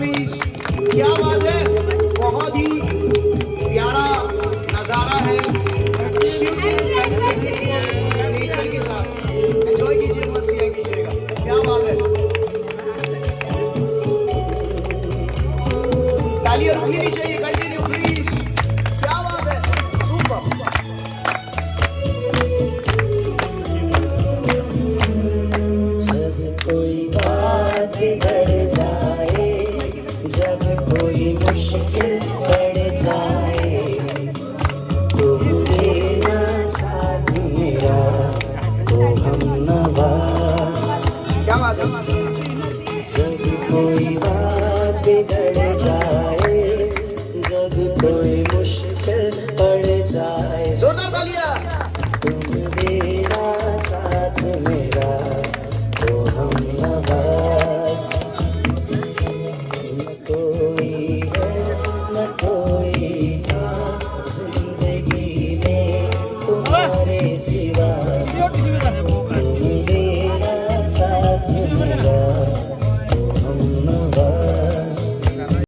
Please. क्या बात है, बहुत ही प्यारा नजारा है। नेचर के साथ एंजॉय कीजिए, मस्त कीजिएगा। क्या बात है, तालियां रुकनी नहीं चाहिए, कंटिन्यू प्लीज। क्या बात है, सुपर। जब कोई बात बिगड़ जाए, जब कोई मुश्किल पड़ जाए, तुम देना साथ मेरा, तो हम नवाज। क्या बात है, जब कोई बात बिगड़ जाए, जब कोई मुश्किल पड़ जाए, जोरदार तालियां। तुम देना साथ मेरा, तो हम नवाज। न कोई है न कोई था जिंदगी में तुम्हारे सिवा, तुम